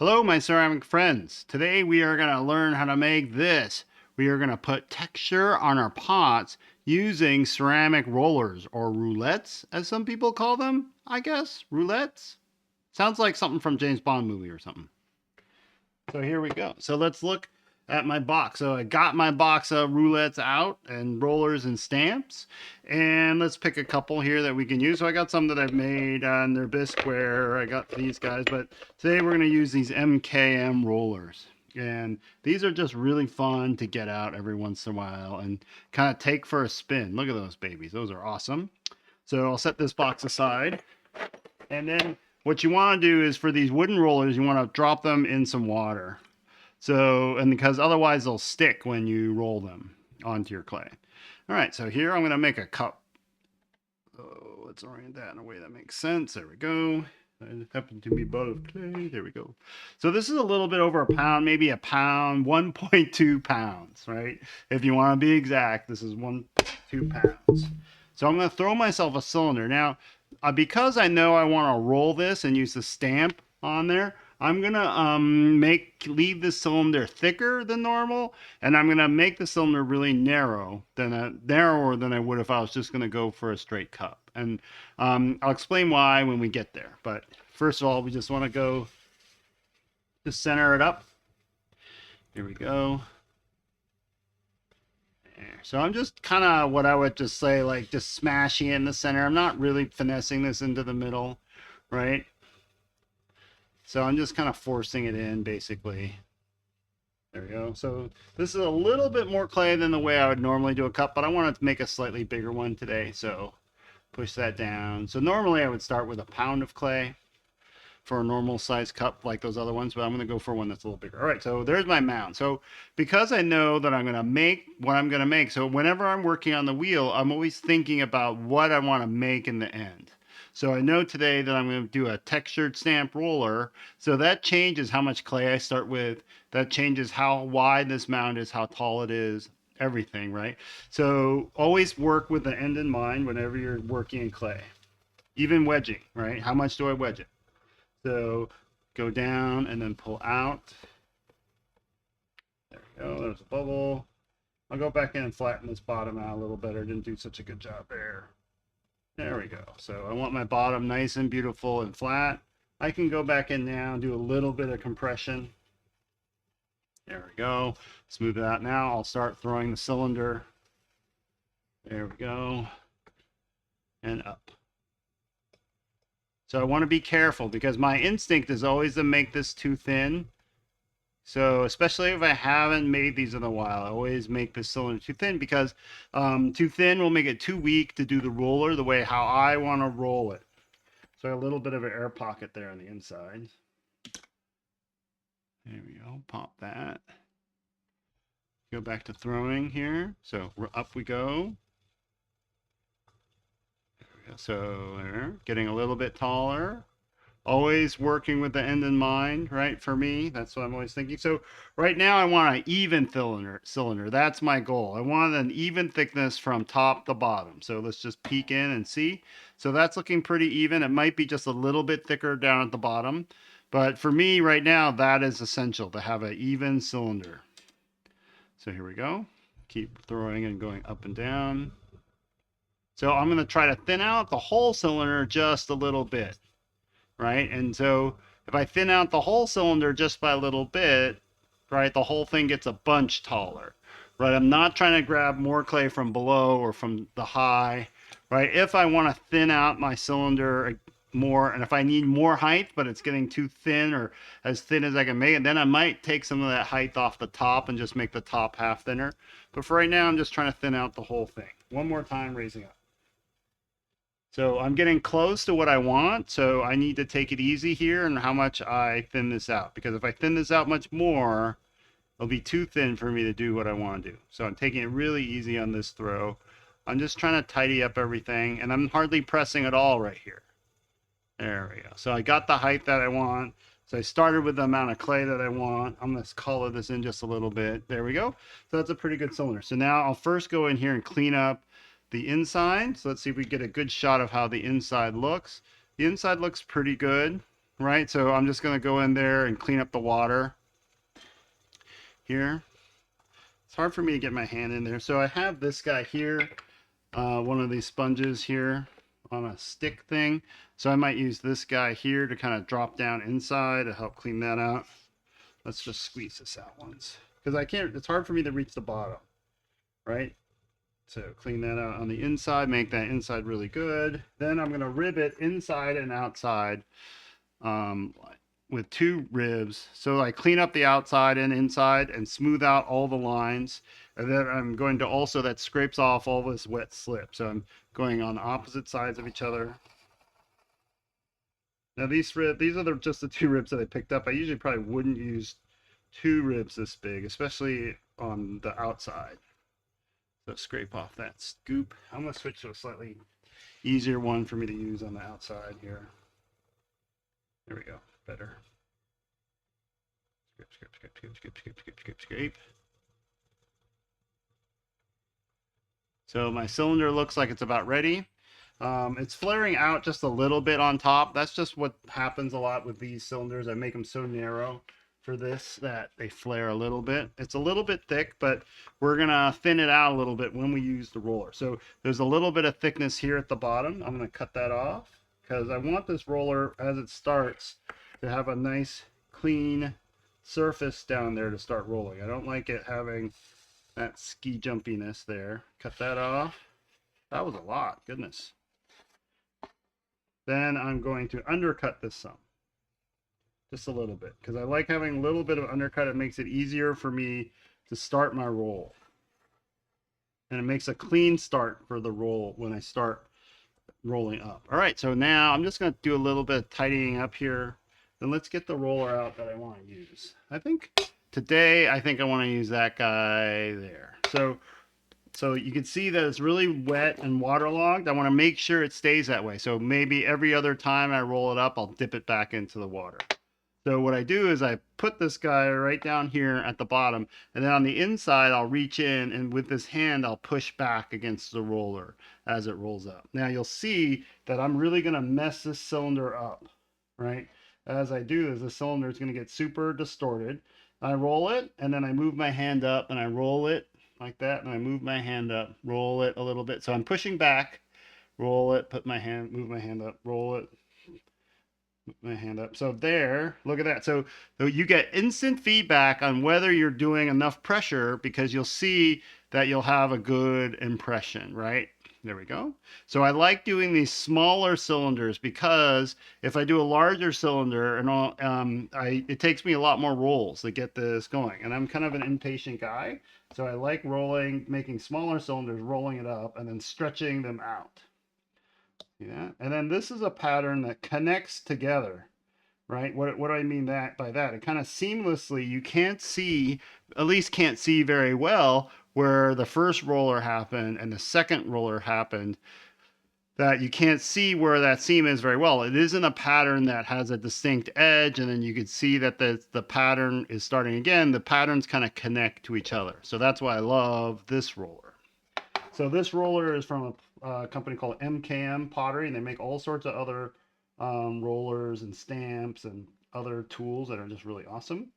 Hello, my ceramic friends. Today we are going to learn how to make this. We are going to put texture on our pots using ceramic rollers or roulettes, as some people call them, I guess. Roulettes? Sounds like something from James Bond movie or something. So here we go. So let's look at my box. So I got my box of roulettes out and rollers and stamps. And let's pick a couple here that we can use. So I got some that I've made on their Bisqueware. I got these guys, but today we're going to use these MKM rollers. And these are just really fun to get out every once in a while and kind of take for a spin. Look at those babies. Those are awesome. So I'll set this box aside. And then what you want to do is for these wooden rollers, you want to drop them in some water. So, and because otherwise they'll stick when you roll them onto your clay. All right, so here I'm going to make a cup. So let's orient that in a way that makes sense. There we go. It happened to be bought of clay. There we go. So this is a little bit over a pound, maybe a pound, 1.2 pounds, right? If you want to be exact, this is 1.2 pounds. So I'm going to throw myself a cylinder. Now, because I know I want to roll this and use the stamp on there, I'm gonna leave the cylinder thicker than normal, and I'm gonna make the cylinder really narrower than I would if I was just gonna go for a straight cup. And I'll explain why when we get there. But first of all, we just want to go to center it up. Here we go. So I'm just kind of what I would just say, like just smashing it in the center. I'm not really finessing this into the middle, right? So I'm just kind of forcing it in, basically. There we go. So this is a little bit more clay than the way I would normally do a cup, but I wanted to make a slightly bigger one today. So push that down. So normally I would start with a pound of clay for a normal size cup like those other ones, but I'm going to go for one that's a little bigger. All right, so there's my mound. So because I know that I'm going to make what I'm going to make, so whenever I'm working on the wheel, I'm always thinking about what I want to make in the end. So I know today that I'm going to do a textured stamp roller. So that changes how much clay I start with. That changes how wide this mound is, how tall it is, everything, right? So always work with the end in mind whenever you're working in clay. Even wedging, right? How much do I wedge it? So go down and then pull out. There we go. There's a bubble. I'll go back in and flatten this bottom out a little better. Didn't do such a good job there. There we go. So I want my bottom nice and beautiful and flat. I can go back in now and do a little bit of compression. There we go. Smooth it out now. I'll start throwing the cylinder. There we go. And up. So I want to be careful because my instinct is always to make this too thin. So especially if I haven't made these in a while, I always make this cylinder too thin because too thin will make it too weak to do the roller the way how I want to roll it. So a little bit of an air pocket there on the inside. There we go, pop that. Go back to throwing here. So up we go. There we go. So there, getting a little bit taller. Always working with the end in mind, right? For me, that's what I'm always thinking. So right now I want an even cylinder. That's my goal. I want an even thickness from top to bottom. So let's just peek in and see. So that's looking pretty even. It might be just a little bit thicker down at the bottom. But for me right now, that is essential to have an even cylinder. So here we go. Keep throwing and going up and down. So I'm going to try to thin out the whole cylinder just a little bit. Right? And so if I thin out the whole cylinder just by a little bit, right, the whole thing gets a bunch taller, right? I'm not trying to grab more clay from below or from the high, right? If I want to thin out my cylinder more, and if I need more height, but it's getting too thin or as thin as I can make it, then I might take some of that height off the top and just make the top half thinner. But for right now, I'm just trying to thin out the whole thing. One more time, raising up. So I'm getting close to what I want, so I need to take it easy here and how much I thin this out. Because if I thin this out much more, it'll be too thin for me to do what I want to do. So I'm taking it really easy on this throw. I'm just trying to tidy up everything, and I'm hardly pressing at all right here. There we go. So I got the height that I want. So I started with the amount of clay that I want. I'm going to color this in just a little bit. There we go. So that's a pretty good cylinder. So now I'll first go in here and clean up the inside. So let's see if we get a good shot of how the inside looks. The inside looks pretty good, right? So I'm just going to go in there and clean up the water here. It's hard for me to get my hand in there. So I have this guy here, one of these sponges here on a stick thing. So I might use this guy here to kind of drop down inside to help clean that out. Let's just squeeze this out once. Because I can't, it's hard for me to reach the bottom, right? So clean that out on the inside, make that inside really good. Then I'm going to rib it inside and outside um, with 2 ribs. So I clean up the outside and inside and smooth out all the lines. And then I'm going to also, that scrapes off all this wet slip. So I'm going on the opposite sides of each other. Now these are just the 2 ribs that I picked up. I usually probably wouldn't use 2 ribs this big, especially on the outside. So scrape off that scoop. I'm going to switch to a slightly easier one for me to use on the outside here. There we go. Better. Scrape, scrape, scrape, scrape, scrape, scrape, scrape, scrape, scrape. So my cylinder looks like it's about ready. It's flaring out just a little bit on top. That's just what happens a lot with these cylinders. I make them so narrow for this that they flare a little bit. It's a little bit thick, but we're gonna thin it out a little bit when we use the roller. So there's a little bit of thickness here at the bottom. I'm gonna cut that off because I want this roller, as it starts, to have a nice clean surface down there to start rolling. I don't like it having that ski jumpiness there. Cut that off. That was a lot, goodness. Then I'm going to undercut this some, just a little bit, because I like having a little bit of undercut. It makes it easier for me to start my roll. And it makes a clean start for the roll when I start rolling up. All right, so now I'm just going to do a little bit of tidying up here. Then let's get the roller out that I want to use. I think I want to use that guy there. So you can see that it's really wet and waterlogged. I want to make sure it stays that way. So maybe every other time I roll it up, I'll dip it back into the water. So what I do is I put this guy right down here at the bottom, and then on the inside, I'll reach in, and with this hand, I'll push back against the roller as it rolls up. Now you'll see that I'm really going to mess this cylinder up, right? As I do this, the cylinder is going to get super distorted. I roll it, and then I move my hand up, and I roll it like that, and I move my hand up, roll it a little bit. So I'm pushing back, roll it, move my hand up, roll it, my hand up. So there, look at that. So you get instant feedback on whether you're doing enough pressure, because you'll see that you'll have a good impression, right? There we go. So I like doing these smaller cylinders because if I do a larger cylinder and all, it takes me a lot more rolls to get this going. And I'm kind of an impatient guy. So I like making smaller cylinders, rolling it up, and then stretching them out. Yeah, and then this is a pattern that connects together, right? What do I mean by that? It kind of seamlessly, you can't see, at least can't see very well where the first roller happened and the second roller happened, that you can't see where that seam is very well. It isn't a pattern that has a distinct edge, and then you can see that the pattern is starting again. The patterns kind of connect to each other. So that's why I love this roller. So this roller is from a company called MKM Pottery, and they make all sorts of other rollers and stamps and other tools that are just really awesome.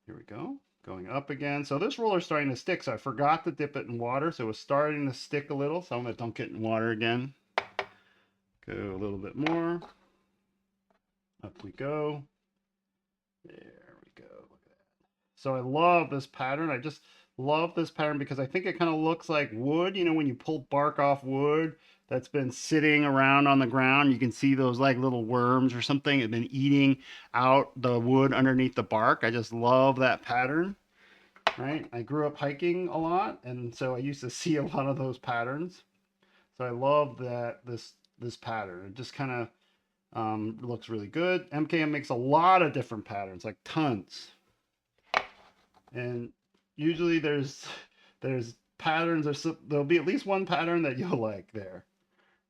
Here we go, going up again. So this roller is starting to stick, so I forgot to dip it in water, so it was starting to stick a little, so I'm going to dunk it in water again. Go a little bit more. Up we go. There we go. Look at that. So I love this pattern. I just love this pattern because I think it kind of looks like wood. You know, when you pull bark off wood that's been sitting around on the ground, you can see those like little worms or something have been eating out the wood underneath the bark. I just love that pattern, right? I grew up hiking a lot, and so I used to see a lot of those patterns. So I love this pattern. It just kind of looks really good. MKM makes a lot of different patterns, like tons. And usually there's patterns, there'll be at least one pattern that you'll like there,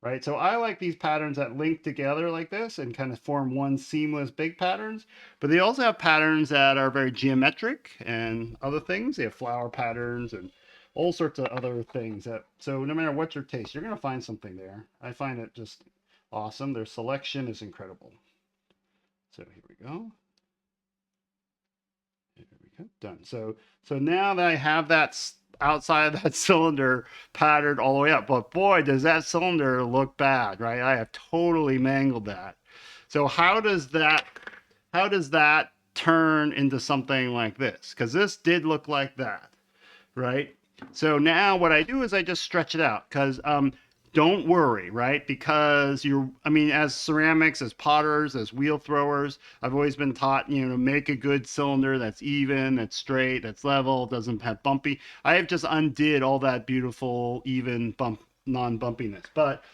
right? So I like these patterns that link together like this and kind of form one seamless big patterns, but they also have patterns that are very geometric and other things. They have flower patterns and all sorts of other things so no matter what your taste, you're going to find something there. I find it just awesome. Their selection is incredible. So here we go. There we go. Done. So now that I have that outside of that cylinder patterned all the way up, but boy, does that cylinder look bad, right? I have totally mangled that. So how does that turn into something like this? Because this did look like that, right? So now what I do is I just stretch it out because don't worry, right? Because I mean, as ceramics, as potters, as wheel throwers, I've always been taught, to make a good cylinder that's even, that's straight, that's level, doesn't have bumpy. I have just undid all that beautiful, even non-bumpiness. But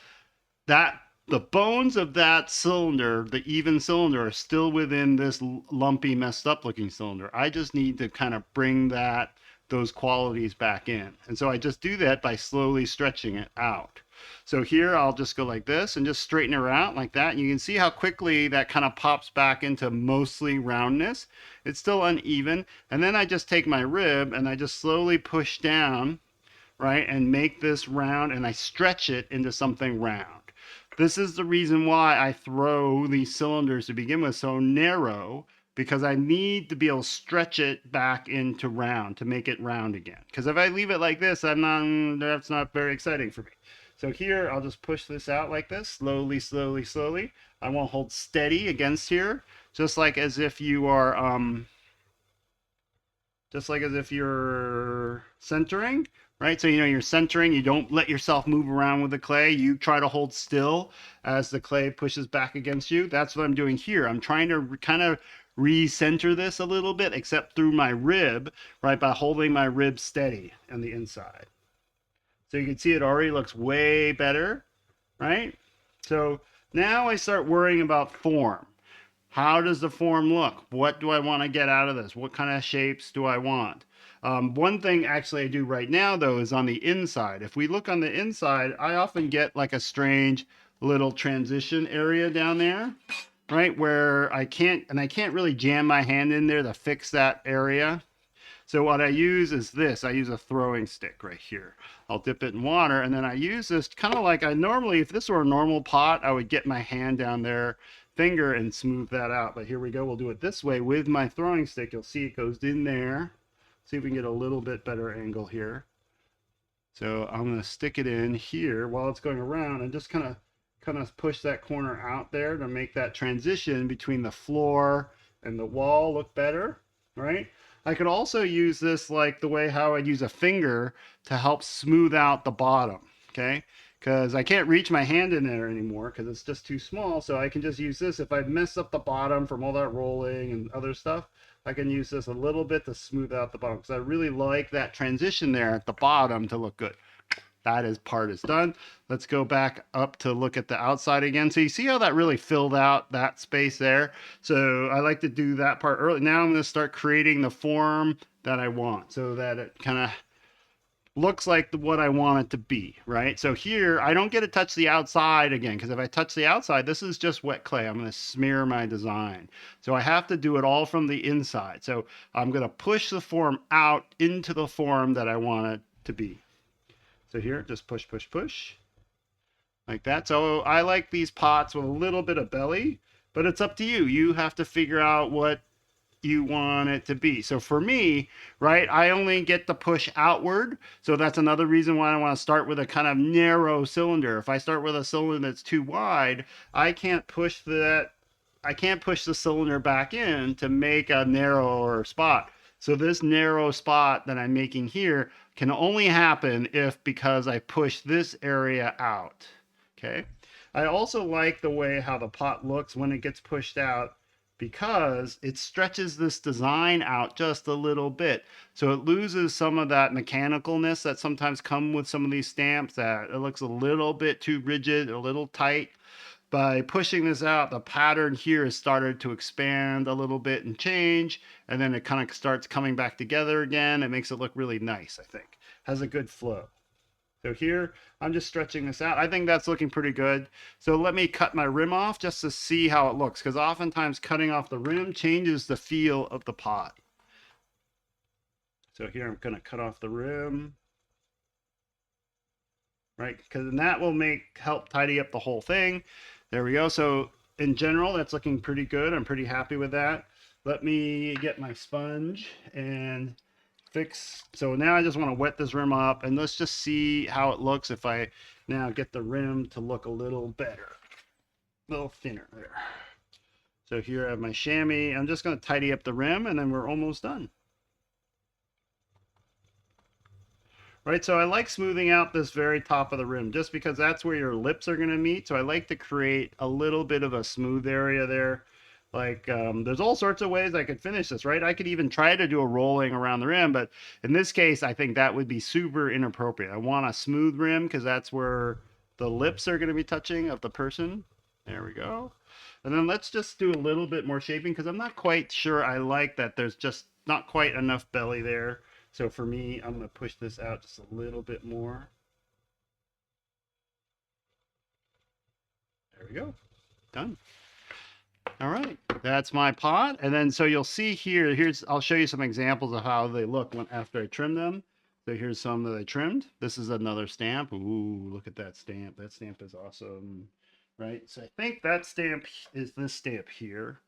that the bones of that cylinder, the even cylinder, are still within this lumpy, messed up looking cylinder. I just need to kind of bring those qualities back in. And so I just do that by slowly stretching it out. So here I'll just go like this and just straighten her out like that. And you can see how quickly that kind of pops back into mostly roundness. It's still uneven. And then I just take my rib and I just slowly push down, right, and make this round, and I stretch it into something round. This is the reason why I throw these cylinders to begin with so narrow, because I need to be able to stretch it back into round to make it round again. Because if I leave it like this, that's not very exciting for me. So here, I'll just push this out like this, slowly, slowly, slowly. I won't hold steady against here, just like as if you are centering, right? So, you're centering, you don't let yourself move around with the clay. You try to hold still as the clay pushes back against you. That's what I'm doing here. I'm trying to kind of recenter this a little bit, except through my rib, right? By holding my rib steady on the inside. So you can see it already looks way better, right? So now I start worrying about form. How does the form look? What do I want to get out of this? What kind of shapes do I want? One thing actually I do right now though is on the inside. If we look on the inside, I often get like a strange little transition area down there, right? Where I can't really jam my hand in there to fix that area. So what I use is this. I use a throwing stick right here. I'll dip it in water, and then I use this kind of like I normally, if this were a normal pot, I would get my hand down there, finger, and smooth that out. But here we go. We'll do it this way with my throwing stick. You'll see it goes in there. See if we can get a little bit better angle here. So I'm going to stick it in here while it's going around and just kind of push that corner out there to make that transition between the floor and the wall look better, right? I could also use this like the way how I'd use a finger to help smooth out the bottom, okay? Because I can't reach my hand in there anymore because it's just too small, so I can just use this. If I mess up the bottom from all that rolling and other stuff, I can use this a little bit to smooth out the bottom because I really like that transition there at the bottom to look good. Part is done. Let's go back up to look at the outside again. So you see how that really filled out that space there? So I like to do that part early. Now I'm going to start creating the form that I want so that it kind of looks like what I want it to be, right? So here, I don't get to touch the outside again, because if I touch the outside, this is just wet clay. I'm going to smear my design. So I have to do it all from the inside. So I'm going to push the form out into the form that I want it to be. So here, just push, push, push. Like that. So I like these pots with a little bit of belly, but it's up to you. You have to figure out what you want it to be. So for me, right, I only get to push outward. So that's another reason why I want to start with a kind of narrow cylinder. If I start with a cylinder that's too wide, I can't push the cylinder back in to make a narrower spot. So this narrow spot that I'm making here can only happen because I push this area out. Okay. I also like the way how the pot looks when it gets pushed out, because it stretches this design out just a little bit. So it loses some of that mechanicalness that sometimes come with some of these stamps, that it looks a little bit too rigid, a little tight. By pushing this out, the pattern here has started to expand a little bit and change, and then it kind of starts coming back together again. It makes it look really nice, I think. Has a good flow. So here, I'm just stretching this out. I think that's looking pretty good. So let me cut my rim off just to see how it looks, because oftentimes cutting off the rim changes the feel of the pot. So here I'm going to cut off the rim, right? Because that will help tidy up the whole thing. There we go. So in general, that's looking pretty good. I'm pretty happy with that. Let me get my sponge and fix. So now I just want to wet this rim up, and let's just see how it looks if I now get the rim to look a little better, a little thinner there. So here I have my chamois. I'm just going to tidy up the rim, and then we're almost done. Right, so I like smoothing out this very top of the rim just because that's where your lips are going to meet. So I like to create a little bit of a smooth area there. Like, there's all sorts of ways I could finish this, right? I could even try to do a rolling around the rim, but in this case, I think that would be super inappropriate. I want a smooth rim because that's where the lips are going to be touching of the person. There we go. And then let's just do a little bit more shaping because I'm not quite sure I like that there's just not quite enough belly there. So for me, I'm going to push this out just a little bit more. There we go. Done. All right, that's my pot. And then so you'll see here, I'll show you some examples of how they look after I trim them. So here's some that I trimmed. This is another stamp. Ooh, look at that stamp. That stamp is awesome, right? So I think that stamp is this stamp here,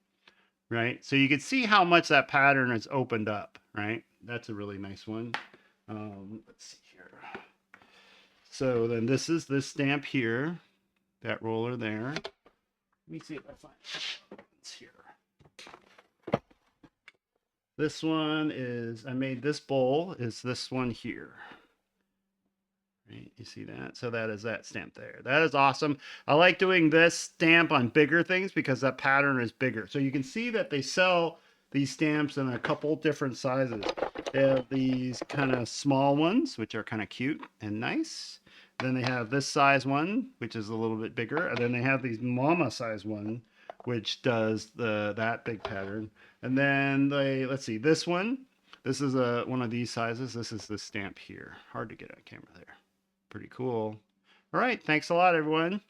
right? So you can see how much that pattern is opened up, right? That's a really nice one. Let's see here. So then this is this stamp here, that roller there. Let me see if I find it here. This one is, I made this bowl, is this one here. Right, you see that? So that is that stamp there. That is awesome. I like doing this stamp on bigger things because that pattern is bigger. So you can see that they sell these stamps in a couple different sizes. They have these kind of small ones, which are kind of cute and nice. Then they have this size one, which is a little bit bigger. And then they have these mama size one, which does that big pattern. And then let's see, this one. This is one of these sizes. This is the stamp here. Hard to get on camera there. Pretty cool. All right. Thanks a lot, everyone.